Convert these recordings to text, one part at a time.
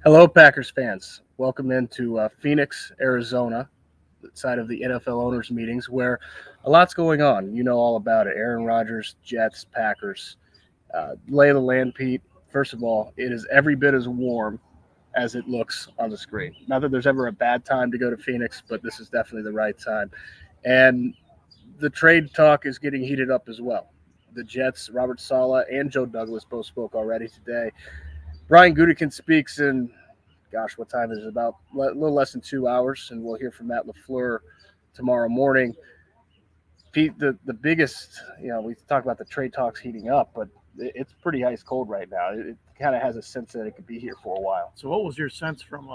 Hello, Packers fans. Welcome into Phoenix, Arizona, the side of the NFL owners' meetings where a lot's going on. You know all about it. Aaron Rodgers, Jets, Packers. Lay of the land, Pete. First of all, it is every bit as warm as it looks on the screen. Not that there's ever a bad time to go to Phoenix, but this is definitely the right time. And the trade talk is getting heated up as well. The Jets, Robert Saleh, and Joe Douglas both spoke already today. Brian Gutekunst speaks in, gosh, what time is it? About a little less than 2 hours, and we'll hear from Matt LaFleur tomorrow morning. Pete, the biggest, we talk about the trade talks heating up, but it's pretty ice cold right now. It kind of has a sense that it could be here for a while. So, what was your sense from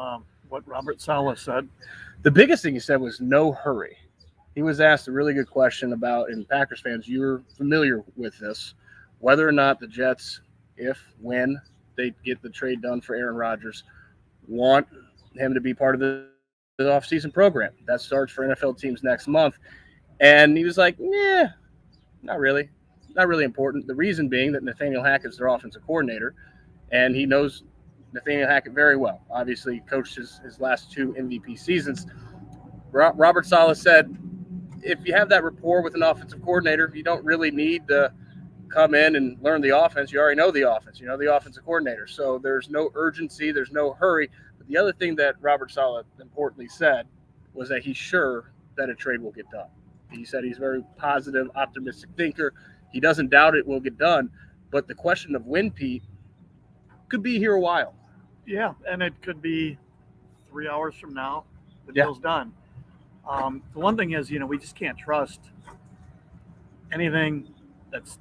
what Robert Saleh said? The biggest thing he said was no hurry. He was asked a really good question about, and Packers fans, you're familiar with this, whether or not the Jets, when they get the trade done for Aaron Rodgers, want him to be part of the offseason program. That starts for NFL teams next month. And he was like, yeah, not really. Not really important. The reason being that Nathaniel Hackett's their offensive coordinator, and he knows Nathaniel Hackett very well. Obviously, he coached his last two MVP seasons. Robert Saleh said, if you have that rapport with an offensive coordinator, you don't really need to come in and learn the offense. You already know the offense. You know the offensive coordinator. So there's no urgency. There's no hurry. But the other thing that Robert Saleh importantly said was that he's sure that a trade will get done. He said he's a very positive, optimistic thinker. He doesn't doubt it will get done. But the question of when, Pete, could be here a while. Yeah, and it could be 3 hours from now. The deal's done. The one thing is, we just can't trust anything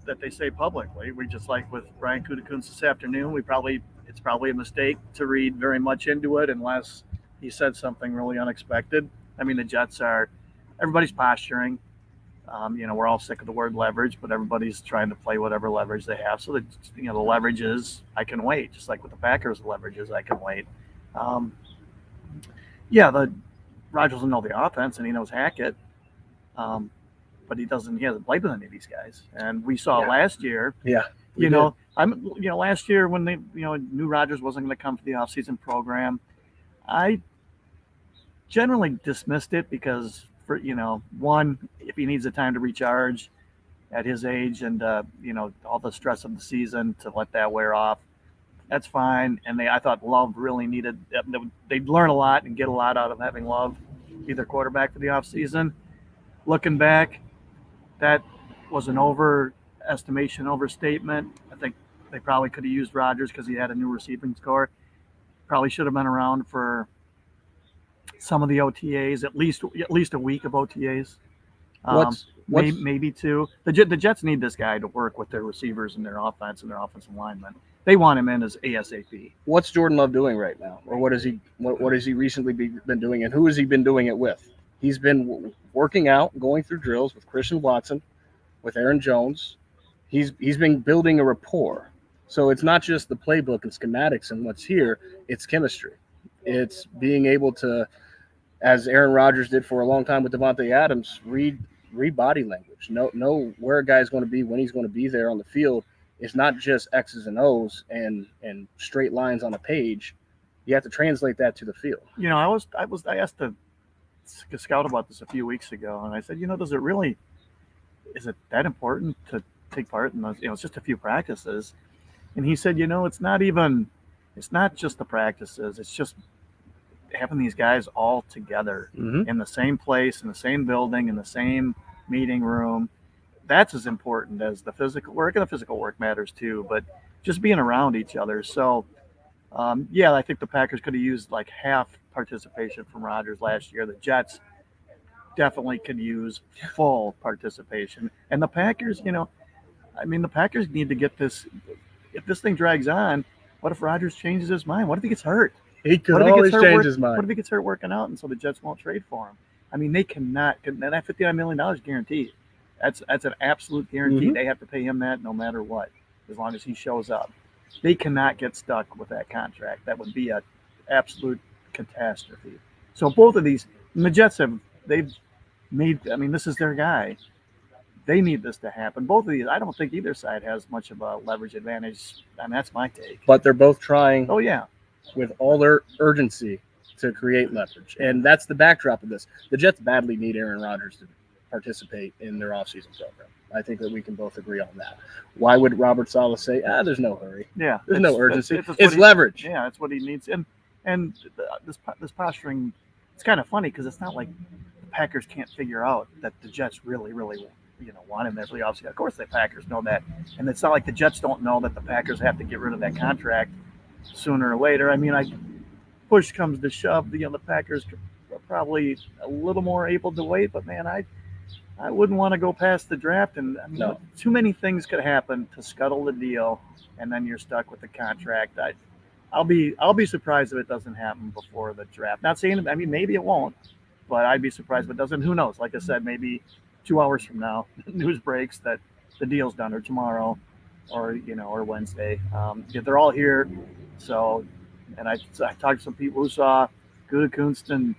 that they say publicly. We just, like with Brian Gutekunst this afternoon, it's probably a mistake to read very much into it unless he said something really unexpected. I mean, the Jets everybody's posturing. We're all sick of the word leverage, but everybody's trying to play whatever leverage they have. So the leverage is I can wait, just like with the Packers, the leverage is I can wait. The Rodgers doesn't know the offense and he knows Hackett, but he hasn't played with any of these guys. And we saw last year. Yeah. Last year when they knew Rodgers wasn't going to come for the offseason program, I generally dismissed it because one, if he needs the time to recharge at his age and all the stress of the season to let that wear off, that's fine. And I thought Love really needed. They'd learn a lot and get a lot out of having Love be their quarterback for the offseason. Looking back, that was an overstatement. I think they probably could have used Rodgers because he had a new receiving score. Probably should have been around for some of the OTAs, at least a week of OTAs. Maybe two. The Jets need this guy to work with their receivers and their offense and their offensive linemen. They want him in as ASAP. What's Jordan Love doing right now, or what has he recently been doing, and who has he been doing it with? He's been working out, going through drills with Christian Watson, with Aaron Jones. He's been building a rapport. So it's not just the playbook and schematics and what's here. It's chemistry. It's being able to, as Aaron Rodgers did for a long time with Devontae Adams, read body language. Know where a guy's going to be, when he's going to be there on the field. It's not just X's and O's and straight lines on a page. You have to translate that to the field. I asked a scout about this a few weeks ago, and I said, is it that important to take part in those? It's just a few practices. And he said, it's not just the practices. It's just having these guys all together in the same place, in the same building, in the same meeting room. That's as important as the physical work, and the physical work matters too, but just being around each other. So, I think the Packers could have used like half participation from Rodgers last year. The Jets definitely could use full participation. And the Packers, the Packers need to get this. If this thing drags on, what if Rodgers changes his mind? What if he gets hurt? He could always change his mind. What if he gets hurt working out, and so the Jets won't trade for him? They cannot. That $59 million guaranteed. That's an absolute guarantee. They have to pay him that no matter what, as long as he shows up. They cannot get stuck with that contract. That would be an absolute catastrophe. So both of these, and the Jets they've made. This is their guy. They need this to happen. Both of these, I don't think either side has much of a leverage advantage. That's my take. But they're both trying. Oh yeah. with all their urgency to create leverage. And that's the backdrop of this. The Jets badly need Aaron Rodgers to participate in their offseason program. I think that we can both agree on that. Why would Robert Saleh say, there's no hurry? Yeah. There's no urgency. It's leverage. Yeah, that's what he needs. And this posturing, it's kind of funny because it's not like the Packers can't figure out that the Jets really, really want him there for the offseason. Of course the Packers know that. And it's not like the Jets don't know that the Packers have to get rid of that contract sooner or later. I mean, push comes to shove, the Packers are probably a little more able to wait, but man, I wouldn't want to go past the draft, and I mean, too many things could happen to scuttle the deal, and then you're stuck with the contract. I'll be surprised if it doesn't happen before the draft. Not saying, I mean, maybe it won't, but I'd be surprised if it doesn't. Who knows? Like I said, maybe 2 hours from now, news breaks that the deal's done, or tomorrow, or Wednesday. They're all here, so. And I talked to some people who saw Gutekunst and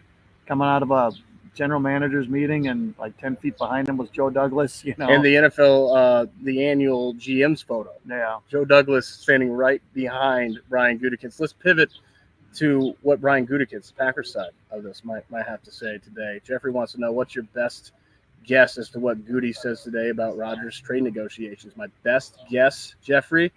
coming out of a general manager's meeting, and like 10 feet behind him was Joe Douglas. And the NFL, the annual GM's photo. Yeah. Joe Douglas standing right behind Brian Gutekunst. Let's pivot to what Brian Gutekunst, Packers side of this, might have to say today. Jeffrey wants to know, what's your best guess as to what Goody says today about Rodgers' trade negotiations? My best guess, Jeffrey,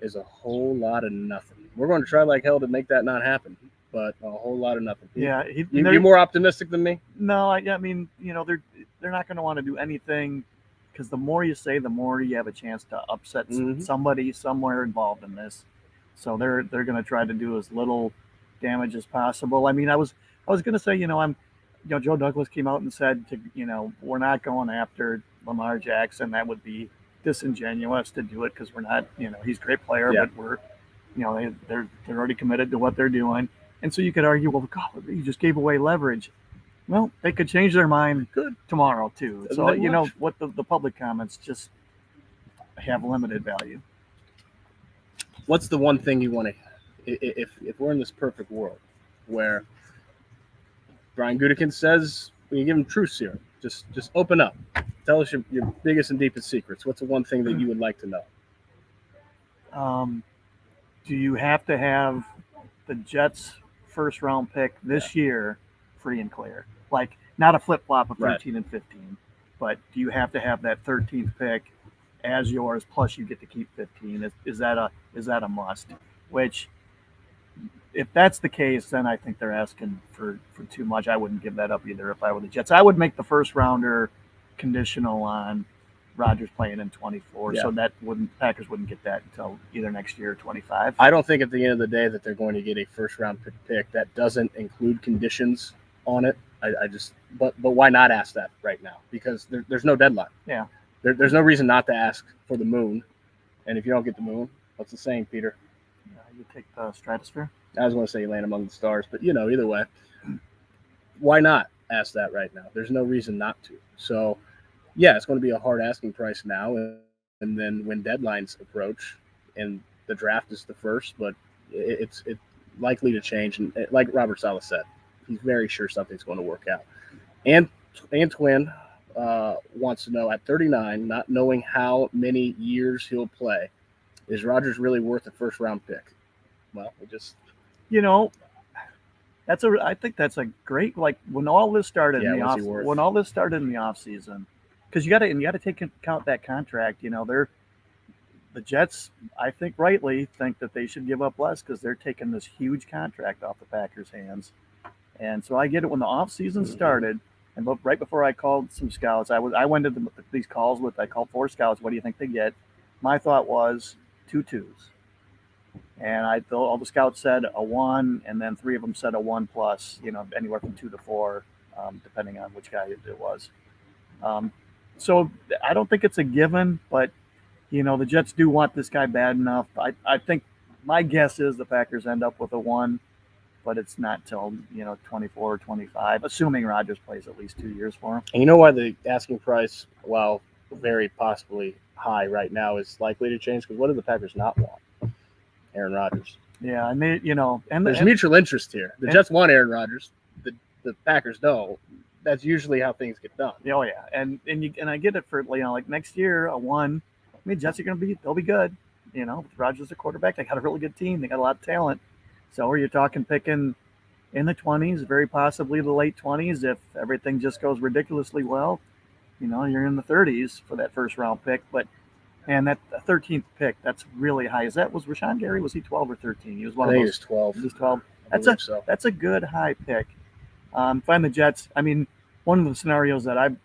is a whole lot of nothing. We're going to try like hell to make that not happen, but a whole lot of nothing. Yeah, you're more optimistic than me? No, I mean, they're not going to want to do anything, because the more you say, the more you have a chance to upset somebody somewhere involved in this. So they're going to try to do as little damage as possible. I mean, I was going to say, Joe Douglas came out and said, we're not going after Lamar Jackson. That would be disingenuous to do it, because we're not, he's a great player, but we're, they're already committed to what they're doing. And so you could argue, well, God, you just gave away leverage. Well, they could change their mind tomorrow too. So what the public comments just have limited value. What's the one thing you want to, if we're in this perfect world where Brian Gutekunst says, when you give him truth serum, just open up. Tell us your biggest and deepest secrets. What's the one thing that you would like to know? Do you have to have the Jets' first round pick this year free and clear? Like, not a flip flop of 13 and 15, but do you have to have that 13th pick as yours, plus you get to keep 15? Is that a must? Which, if that's the case, then I think they're asking for too much. I wouldn't give that up either if I were the Jets. I would make the first rounder conditional on Rodgers playing in 24, so that Packers wouldn't get that until either next year or 25. I don't think at the end of the day that they're going to get a first round pick that doesn't include conditions on it. But why not ask that right now? Because there's no deadline. Yeah. There's no reason not to ask for the moon. And if you don't get the moon, what's the saying, Peter? You take the stratosphere. I was going to say you land among the stars, but either way, why not ask that right now? There's no reason not to. So, yeah, it's going to be a hard asking price now, and then when deadlines approach, and the draft is the first, but it's likely to change. And like Robert Saleh said, he's very sure something's going to work out. And Antoine wants to know, at 39, not knowing how many years he'll play, is Rodgers really worth a first round pick? Well, I think that's a great, like, when all this started in the off season, because you got to take into account that contract. The Jets, I think rightly, think that they should give up less because they're taking this huge contract off the Packers' hands. And so I get it when the off season started, and right before I called some scouts, I went into these calls I called 4 scouts. What do you think they get? My thought was 2 2s. And all the scouts said a 1, and then 3 of them said a 1+, anywhere from 2 to 4, depending on which guy it was. So I don't think it's a given, but, the Jets do want this guy bad enough. I think my guess is the Packers end up with a 1, but it's not till, 24 or 25, assuming Rodgers plays at least 2 years for him. And you know why the asking price, while very possibly high right now, is likely to change? Because what do the Packers not want? Aaron Rodgers. Yeah, and they, there's mutual interest here. The Jets want Aaron Rodgers. The Packers don't. That's usually how things get done. Oh yeah, and I get it for like next year a 1. Jets are they'll be good. With Rodgers as a quarterback, they got a really good team. They got a lot of talent. So you're talking picking in the 20s, very possibly the late 20s. If everything just goes ridiculously well, you're in the 30s for that first round pick. And that 13th pick, that's really high. Was Rashawn Gary, was he 12 or 13? He was one I of think those. he was 12. He was 12. So. That's a good high pick. Find the Jets. I mean, one of the scenarios that I've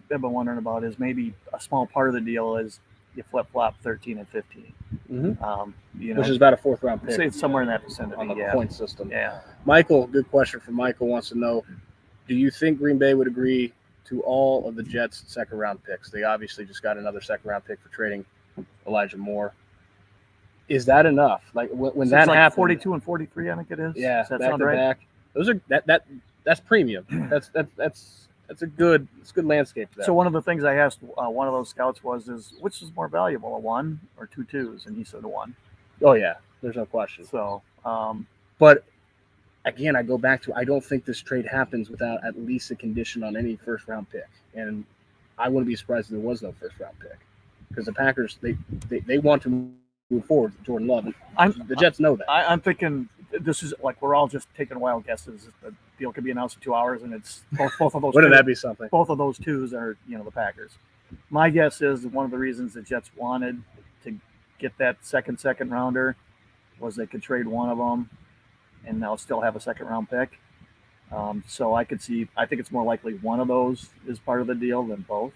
been wondering about is maybe a small part of the deal is you flip flop 13 and 15. Mm-hmm. Which is about a 4th round pick. Say it's somewhere in that vicinity on the point system. Yeah. Michael, good question from Michael, wants to know: do you think Green Bay would agree to all of the Jets' 2nd round picks? They obviously just got another 2nd round pick for trading Elijah Moore. Is that enough? Like when so that like happened, 42 and 43, I think it is. Yeah, does that back sound to right? back. Those are that's premium. That's a good landscape there. So one of the things I asked one of those scouts is which is more valuable, a 1 or 2 2s, and he said a 1. Oh yeah, there's no question. So, but again, I go back to I don't think this trade happens without at least a condition on any 1st round pick, and I wouldn't be surprised if there was no 1st round pick because the Packers they want to move forward with Jordan Love. The Jets know that. I'm thinking this is like we're all just taking wild guesses. The deal could be announced in 2 hours, and it's both of those. Wouldn't that be something? Both of those 2s are the Packers. My guess is one of the reasons the Jets wanted to get that second rounder was they could trade one of them, and now still have a 2nd round pick. So I think it's more likely one of those is part of the deal than both.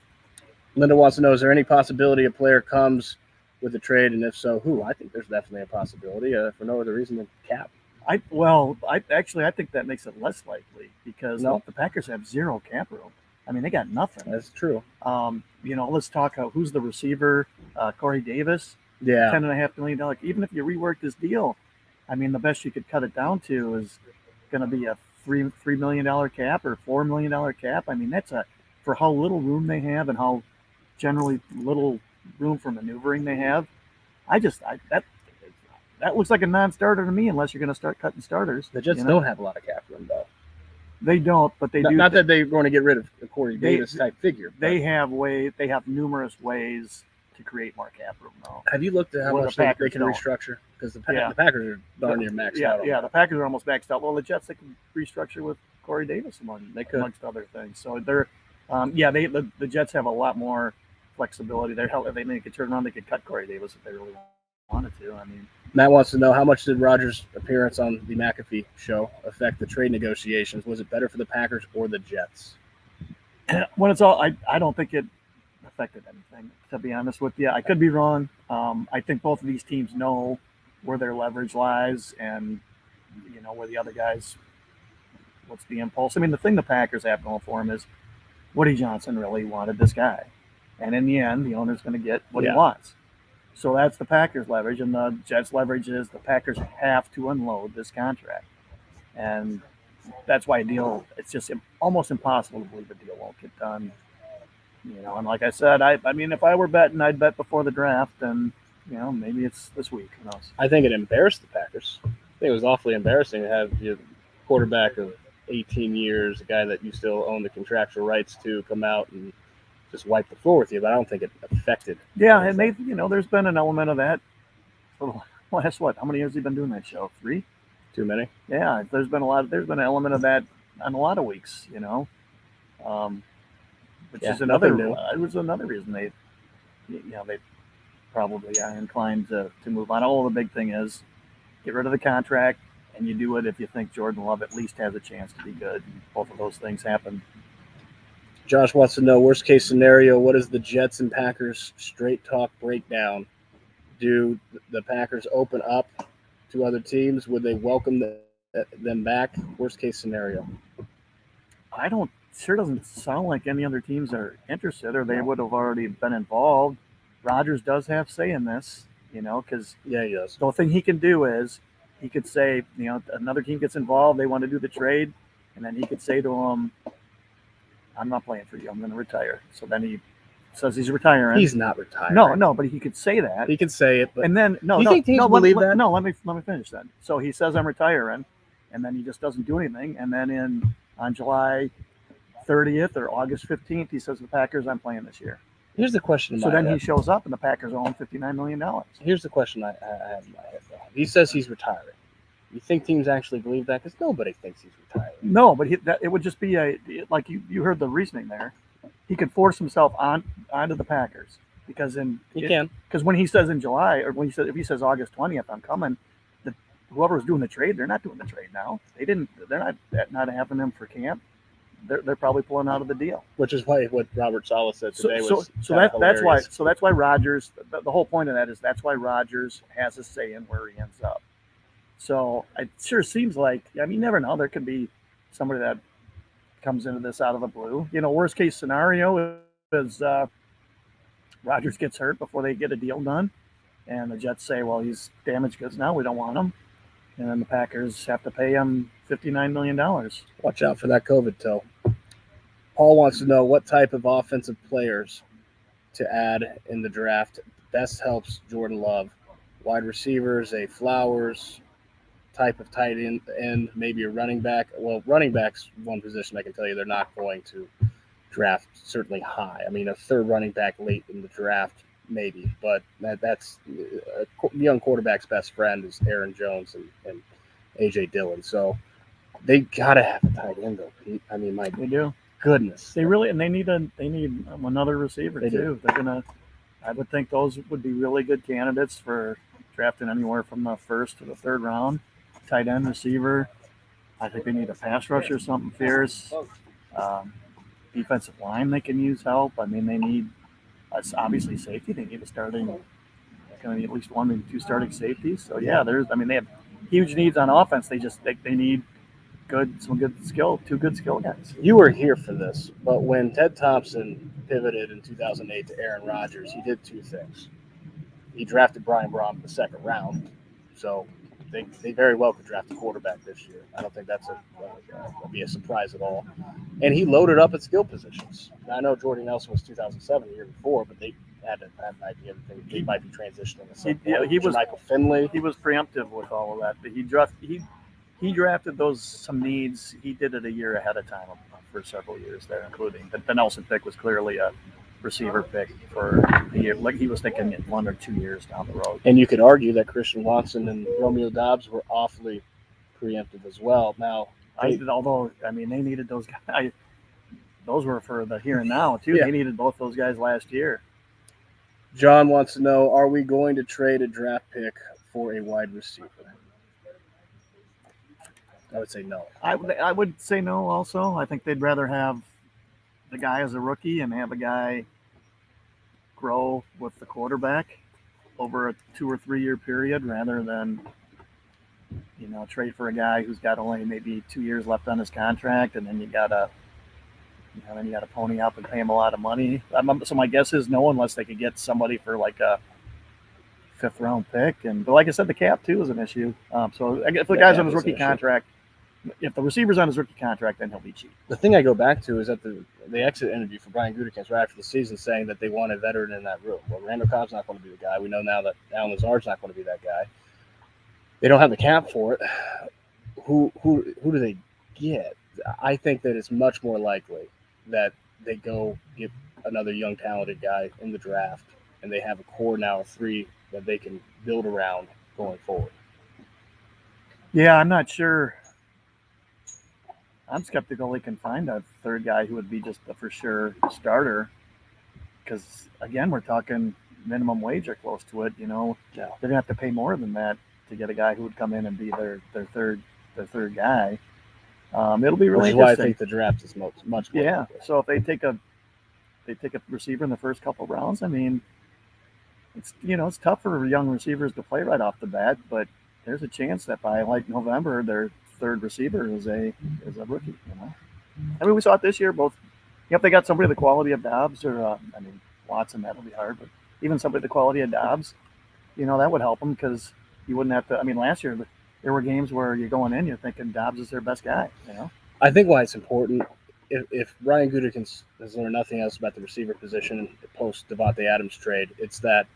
Linda wants to know: is there any possibility a player comes with a trade, and if so, who? I think there's definitely a possibility for no other reason than cap. I think that makes it less likely because the Packers have 0 cap room. I mean, they got nothing. That's true. Let's talk who's the receiver, Corey Davis. Yeah, $10.5 million. Even if you rework this deal, I mean, the best you could cut it down to is going to be a $3 million cap or $4 million cap. I mean, that's for how little room they have and how generally little room for maneuvering they have. That looks like a non-starter to me unless you're going to start cutting starters. The Jets don't have a lot of cap room, though. They don't, but they do. Not that they want to get rid of a Corey Davis type figure. They have numerous ways to create more cap room, though. Have you looked at how much they can restructure? Because the Packers are darn near maxed out. Yeah, the Packers are almost maxed out. Well, the Jets, they can restructure with Corey Davis amongst other things. So they're, the Jets have a lot more flexibility. They could turn around. They could cut Corey Davis if they really wanted to. I mean, Matt wants to know how much did Rodgers' appearance on the McAfee show affect the trade negotiations? Was it better for the Packers or the Jets? When it's all, I don't think it affected anything. To be honest with you, I could be wrong. I think both of these teams know where their leverage lies, and where the other guys. What's the impulse? I mean, the thing the Packers have going for them is Woody Johnson really wanted this guy, and in the end, the owner's going to get what he wants. So that's the Packers' leverage, and the Jets' leverage is the Packers have to unload this contract. And that's why it's just almost impossible to believe a deal won't get done. And like I said, I mean, if I were betting, I'd bet before the draft, and, maybe it's this week. Who knows? I think it embarrassed the Packers. I think it was awfully embarrassing to have your quarterback of 18 years, a guy that you still own the contractual rights to, come out and just wipe the floor with you, but I don't think it affected. Yeah, and there's been an element of that for the last, how many years have you been doing that show? 3? Too many? Yeah, there's been an element of that on a lot of weeks, which is another reason they probably are inclined to move on. All the big thing is get rid of the contract, and you do it if you think Jordan Love at least has a chance to be good. Both of those things happen. Josh wants to know, worst case scenario, what is the Jets and Packers straight talk breakdown? Do the Packers open up to other teams? Would they welcome them back? Worst case scenario. Sure doesn't sound like any other teams are interested, or they would have already been involved. Rodgers does have say in this, because he does. The thing he can do is he could say, another team gets involved, they want to do the trade, and then he could say to them, I'm not playing for you. I'm going to retire. So then he says he's retiring. He's not retiring. No, but he could say that. He could say it, but and then you think teams believe that? No, let me finish then. So he says I'm retiring, and then he just doesn't do anything. And then on July 30th or August 15th, he says the Packers, I'm playing this year. Here's the question. So then he shows up, and the Packers own $59 million. Here's the question I have in my head, though. He says he's retiring. You think teams actually believe that? Because nobody thinks he's retiring. No, but it would just be like you heard the reasoning there. He could force himself onto the Packers because when he says in July, or if he says August 20th, I'm coming. Whoever was doing the trade, they're not doing the trade now. They're not having him for camp. They're probably pulling out of the deal. Which is why what Robert Saleh said today that's why Rodgers. The whole point of that is that's why Rodgers has a say in where he ends up. So it sure seems like, I mean, you never know. There could be somebody that comes into this out of the blue. Worst case scenario is Rodgers gets hurt before they get a deal done, and the Jets say, well, he's damaged goods now. We don't want him. And then the Packers have to pay him $59 million. Watch out for that COVID toe. Paul wants to know what type of offensive players to add in the draft best helps Jordan Love. Wide receivers, Flowers, type of tight end, maybe a running back. Well, running back's one position I can tell you they're not going to draft certainly high. I mean, a third running back late in the draft, maybe, but that's a young quarterback's best friend is Aaron Jones and A.J. Dillon. So they got to have a tight end, though, Pete. I mean, they do. Goodness. They really, and they need another receiver, too. I would think those would be really good candidates for drafting anywhere from the first to the third round. Tight end, receiver. I think they need a pass rusher, something fierce. Defensive line, they can use help. I mean, they need obviously safety. They need going to need at least one, maybe two starting safeties. So yeah, they have huge needs on offense. They need two good skill guys. You were here for this, but when Ted Thompson pivoted in 2008 to Aaron Rodgers, he did two things. He drafted Brian Brom in the second round, so they very well could draft a quarterback this year. I don't think that's will be a surprise at all. And he loaded up at skill positions. Now, I know Jordy Nelson was 2007, the year before, but they had an idea that they might be transitioning to something. He was Michael Finley. He was preemptive with all of that, but he drafted some needs. He did it a year ahead of time for several years there, including the Nelson pick was clearly a receiver pick for the year. Like he was thinking 1 or 2 years down the road. And you could argue that Christian Watson and Romeo Doubs were awfully preemptive as well. Now, although they needed those guys. Those were for the here and now too. Yeah. They needed both those guys last year. John wants to know: are we going to trade a draft pick for a wide receiver? I would say no. I would say no also. I think they'd rather have the guy as a rookie and have a guy grow with the quarterback over a 2 or 3 year period rather than, trade for a guy who's got only maybe 2 years left on his contract, and then you got to pony up and pay him a lot of money. So my guess is no, unless they could get somebody for like a 5th round pick. But like I said, the cap too is an issue. So if the guy's on his rookie contract, if the receiver's on his rookie contract, then he'll be cheap. The thing I go back to is that the exit interview for Brian Gutekunst right after the season saying that they want a veteran in that room. Well, Randall Cobb's not going to be the guy. We know now that Allen Lazard's not going to be that guy. They don't have the cap for it. Who do they get? I think that it's much more likely that they go get another young talented guy in the draft, and they have a core now of 3 that they can build around going forward. Yeah, I'm not sure. I'm skeptical they can find a third guy who would be just a for sure starter, because again, we're talking minimum wage or close to it. They're gonna have to pay more than that to get a guy who would come in and be their third guy. It'll be really interesting. Which is why I think the draft is much more. Yeah. Likely. So if they take a receiver in the first couple rounds, it's tough for young receivers to play right off the bat, but there's a chance that by like November their third receiver is a rookie. We saw it this year. Both, if they got somebody the quality of Dobbs or Watson, that'll be hard, but even somebody the quality of Dobbs, that would help them because you wouldn't have to. Last year there were games where you're going in, you're thinking Dobbs is their best guy. I think why it's important, if Brian Gutekunst has learned nothing else about the receiver position post Devontae Adams trade, it's that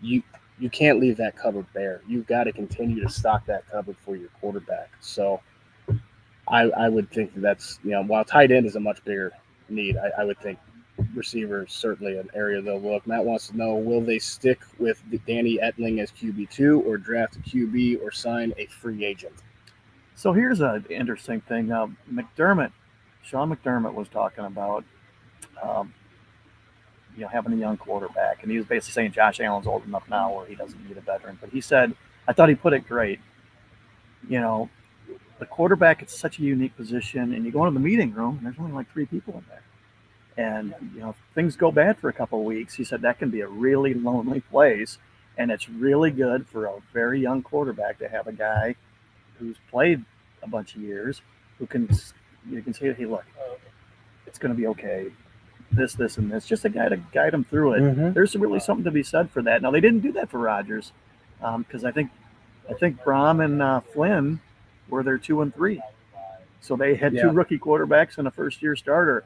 you can't leave that cupboard bare. You've got to continue to stock that cupboard for your quarterback. So I would think that's, while tight end is a much bigger need, I would think receiver is certainly an area they'll look. Matt wants to know, will they stick with Danny Etling as QB2 or draft a QB or sign a free agent? So here's an interesting thing. Sean McDermott was talking about having a young quarterback, and he was basically saying Josh Allen's old enough now where he doesn't need a veteran. But he said, I thought he put it great. The quarterback, it's such a unique position, and you go into the meeting room, and there's only like 3 people in there. And, if things go bad for a couple of weeks, he said that can be a really lonely place. And it's really good for a very young quarterback to have a guy who's played a bunch of years you can say, hey, look, it's going to be okay. This, and this. Just a guy to guide him through it. Mm-hmm. There's really something to be said for that. Now, they didn't do that for Rodgers because I think Brom and Flynn were their 2 and 3. So they had 2 rookie quarterbacks and a first-year starter.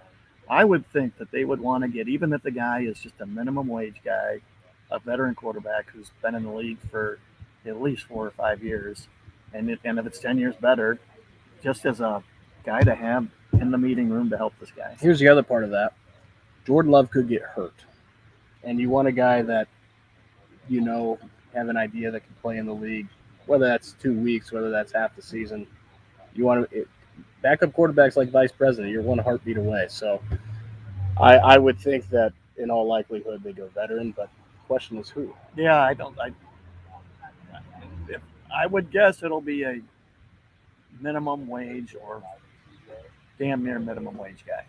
I would think that they would want to get, even if the guy is just a minimum wage guy, a veteran quarterback who's been in the league for at least 4 or 5 years, and if it's 10 years better, just as a guy to have in the meeting room to help this guy. Here's the other part of that. Jordan Love could get hurt, and you want a guy that, have an idea that can play in the league, whether that's 2 weeks, whether that's half the season. You want to backup quarterbacks like vice president. You're 1 heartbeat away. So I would think that in all likelihood they go veteran, but the question is who. Yeah, I would guess it'll be a minimum wage or damn near minimum wage guy.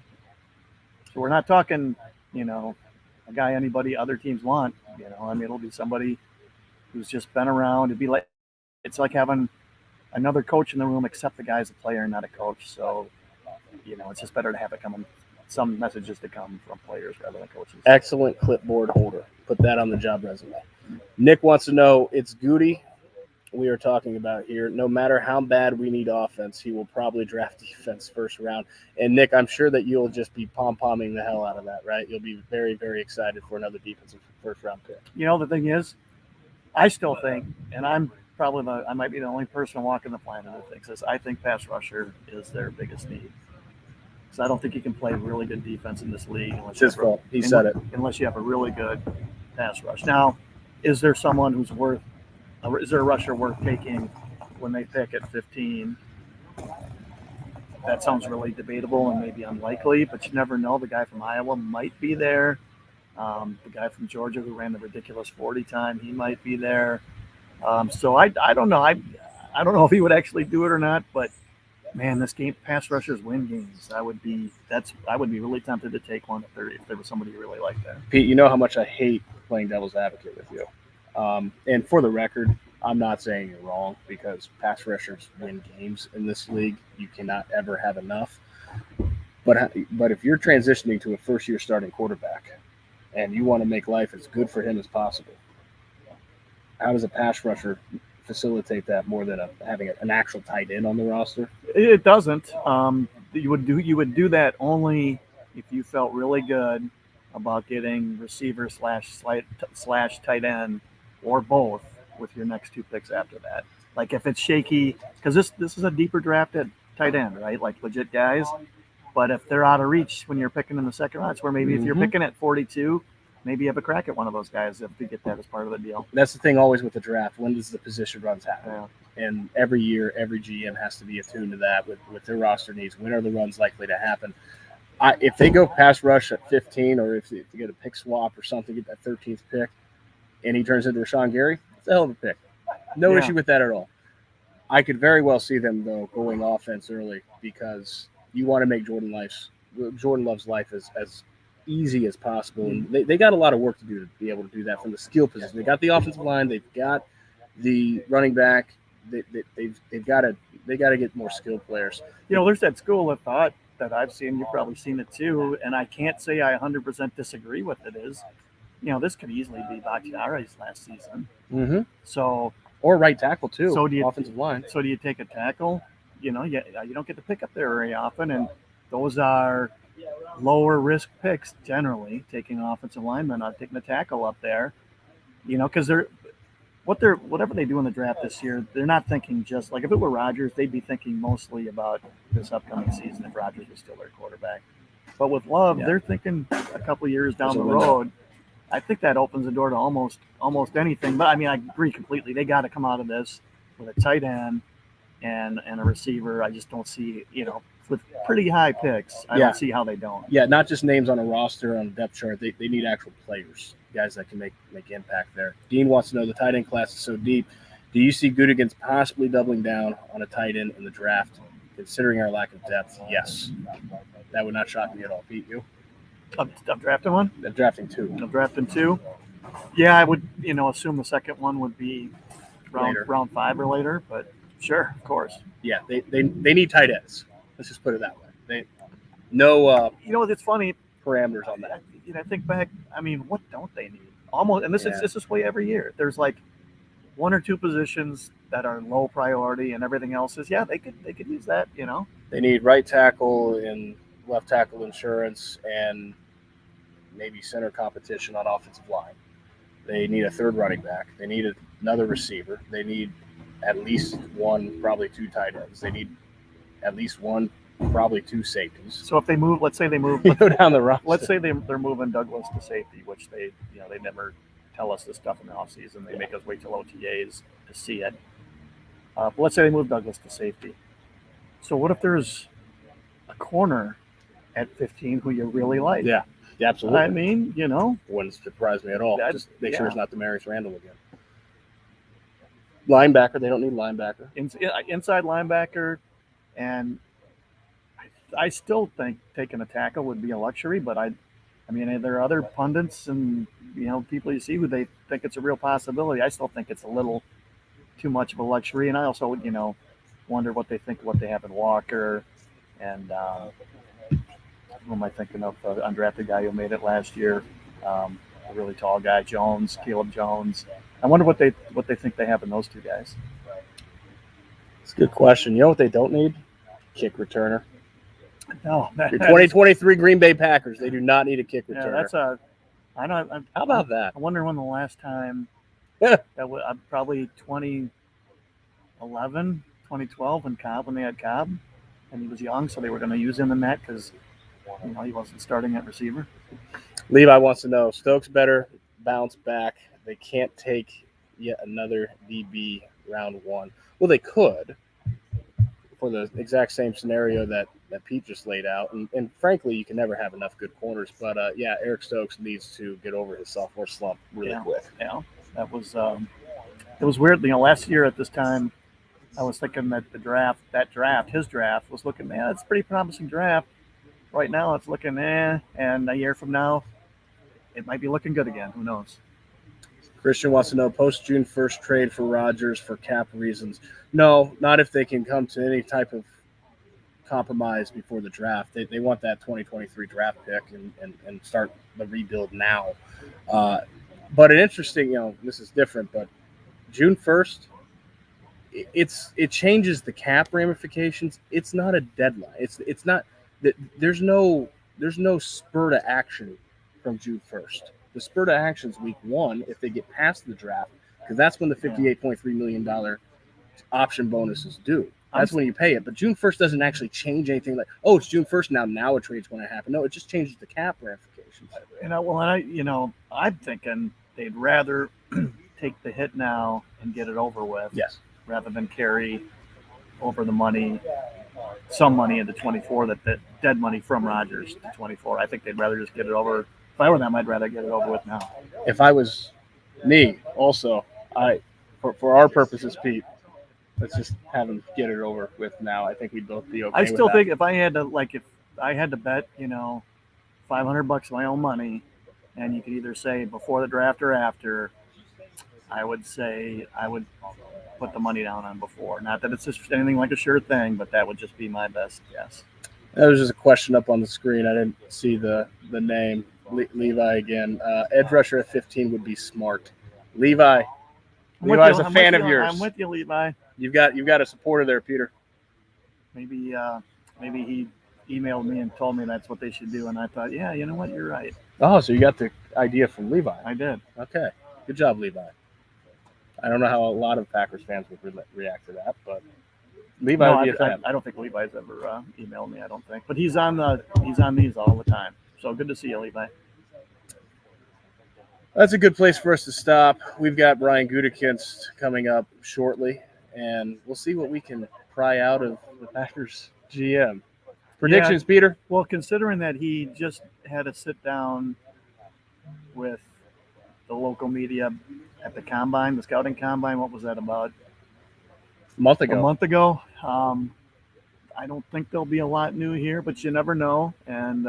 So we're not talking, a guy anybody other teams want. It'll be somebody who's just been around. It's like having another coach in the room, except the guy's a player, not a coach. So, it's just better to have it some messages to come from players rather than coaches. Excellent clipboard holder. Put that on the job resume. Nick wants to know, it's Gutekunst we are talking about here. No matter how bad we need offense, he will probably draft defense first round. And Nick, I'm sure that you'll just be pom-pomming the hell out of that, right? You'll be very, very excited for another defensive first round pick. The thing is, I still think, and I might be the only person walking the planet that thinks this, I think pass rusher is their biggest need. Because I don't think you can play really good defense in this league unless it's his fault. He said it. Unless you have a really good pass rush. Now, is there a rusher worth taking when they pick at 15? That sounds really debatable and maybe unlikely, but you never know. The guy from Iowa might be there. The guy from Georgia who ran the ridiculous 40 time, he might be there. So I don't know. I don't know if he would actually do it or not, but man, this game, pass rushers win games. I would be really tempted to take one if there was somebody you really like there. Pete, you know how much I hate playing devil's advocate with you. And for the record, I'm not saying you're wrong, because pass rushers win games in this league. You cannot ever have enough. But if you're transitioning to a first-year starting quarterback and you want to make life as good for him as possible, how does a pass rusher facilitate that more than having an actual tight end on the roster? It doesn't. You would do that only if you felt really good about getting receiver slash tight end or both with your next 2 picks after that. Like if it's shaky, because this is a deeper drafted tight end, right? Like legit guys. But if they're out of reach when you're picking in the second round, it's where maybe if you're picking at 42, maybe you have a crack at one of those guys if you get that as part of the deal. That's the thing always with the draft. When does the position runs happen? Yeah. And every year, every GM has to be attuned to that with their roster needs. When are the runs likely to happen? If they go pass rush at 15, or if you get a pick swap or something, get that 13th pick, and he turns into Rashawn Gary, it's a hell of a pick. No issue with that at all. I could very well see them, though, going offense early, because you want to make Jordan Love's life as easy as possible. And they got a lot of work to do to be able to do that from the skill position. They got the offensive line. They've got the running back. They've got to get more skilled players. There's that school of thought that I've seen. You've probably seen it too, and I can't say I 100% disagree with it. Is this could easily be Bakhtiari's last season. Mm-hmm. So, or right tackle too. So offensive line. So do you take a tackle? You don't get to pick up there very often, and those are lower risk picks generally. Taking an offensive lineman, not taking a tackle up there. Because whatever they do in the draft this year, they're not thinking just like if it were Rodgers, they'd be thinking mostly about this upcoming season if Rodgers was still their quarterback. But with Love, Yeah. they're thinking a couple years down There's the a window. road. I think that opens the door to almost anything. But I mean, I agree completely. They got to come out of this with a tight end and a receiver. I just don't see, with pretty high picks, I don't see how they don't. Yeah, not just names on a roster on a depth chart. They need actual players, guys that can make impact there. Dean wants to know, the tight end class is so deep. Do you see Gutekunst possibly doubling down on a tight end in the draft, considering our lack of depth? Yes. That would not shock me at all. Pete, you? I'm drafting one? I'm drafting two. I'm drafting two. Yeah, I would, assume the second one would be round 5 or later, but sure, of course. Yeah, they need tight ends. Let's just put it that way. No it's funny. parameters on that. I think back, I mean, what don't they need? Almost, and this is this way every year. There's like one or two positions that are low priority, and everything else is they could use that. They need right tackle and left tackle insurance, and maybe center competition on offensive line. They need a third running back. They need another receiver. They need at least one, probably two tight ends. They need at least one, probably two safeties. So if they move, let's say they move, go down the roster. Let's say they're moving Douglas to safety, which they never tell us this stuff in the offseason. They make us wait till OTAs to see it. But let's say they move Douglas to safety. So what if there's a corner at 15 who you really like? Yeah, absolutely. I mean, wouldn't surprise me at all. Just make sure it's yeah. not Demarius Randall again. Linebacker, they don't need linebacker. Inside linebacker, and I still think taking a tackle would be a luxury, but I mean, there are other pundits and people you see who they think it's a real possibility. I still think it's a little too much of a luxury, and I also wonder what they think of what they have in Walker, and who am I thinking of? The undrafted guy who made it last year, a really tall guy, Caleb Jones. I wonder what they think they have in those two guys. It's a good question. You know what they don't need? Kick returner. No, Your 2023 Green Bay Packers, they do not need a kick returner. Yeah, how about that? I wonder when the last time that was probably 2011, 2012 when they had Cobb, and he was young, so they were going to use him in that because he wasn't starting at receiver. Levi wants to know, Stokes better bounce back. They can't take yet another DB round 1. Well, they could for the exact same scenario that Pete just laid out. And frankly, you can never have enough good corners. But, Eric Stokes needs to get over his sophomore slump really quick. Yeah, that was it was weird. Last year at this time, I was thinking that his draft was looking, it's a pretty promising draft. Right now, it's looking, and a year from now, it might be looking good again. Who knows? Christian wants to know, post-June 1st trade for Rodgers for cap reasons. No, not if they can come to any type of compromise before the draft. They want that 2023 draft pick and start the rebuild now. But an interesting, this is different, but June 1st, it changes the cap ramifications. It's not a deadline. It's not that there's no spur to action from June 1st. The spur to action is week 1 if they get past the draft, because that's when the $58.3 million option bonus is due. That's when you pay it. But June 1st doesn't actually change anything like, it's June 1st now a trade's going to happen. No, it just changes the cap ramifications. I'm thinking they'd rather take the hit now and get it over with. Yes. Rather than carry over the money, some money into 24, that dead money from Rodgers to 24. I think they'd rather just get it over. If I were them, I'd rather get it over with now. If I was me, also, for our purposes, Pete, let's just have them get it over with now. I think we'd both be okay. I still think if I had to bet, $500 of my own money, and you could either say before the draft or after, I would say I would put the money down on before. Not that it's just anything like a sure thing, but that would just be my best guess. That was just a question up on the screen. I didn't see the name. Levi again. Edge rusher at 15 would be smart. Levi's a fan of yours. I'm with you, Levi. You've got a supporter there, Peter. Maybe he emailed me and told me that's what they should do, and I thought, yeah, you know what, you're right. Oh, so you got the idea from Levi. I did. Okay, good job, Levi. I don't know how a lot of Packers fans would react to that, but Levi No, would be a fan. I don't think Levi's ever emailed me. I don't think, but he's on these all the time. So good to see you, Levi. That's a good place for us to stop. We've got Brian Gutekunst coming up shortly, and we'll see what we can pry out of the Packers GM. Predictions, Yeah. Peter? Well, considering that he just had a sit down with the local media at the combine, the scouting combine, what was that about? A month A ago. month ago. I don't think there'll be a lot new here, but you never know. And,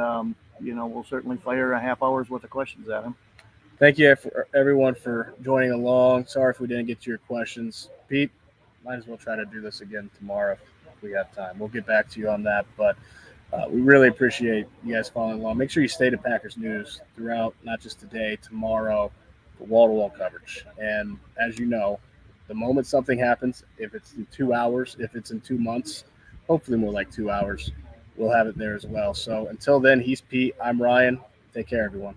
we'll certainly fire a half hour's worth of questions at him. Thank you for everyone for joining along. Sorry if we didn't get to your questions. Pete, might as well try to do this again tomorrow if we have time. We'll get back to you on that, but we really appreciate you guys following along. Make sure you stay to Packers news throughout, not just today, tomorrow, for wall-to-wall coverage. And as you know, the moment something happens, if it's in 2 hours, if it's in 2 months, hopefully more like 2 hours, we'll have it there as well. So until then, he's Pete. I'm Ryan. Take care, everyone.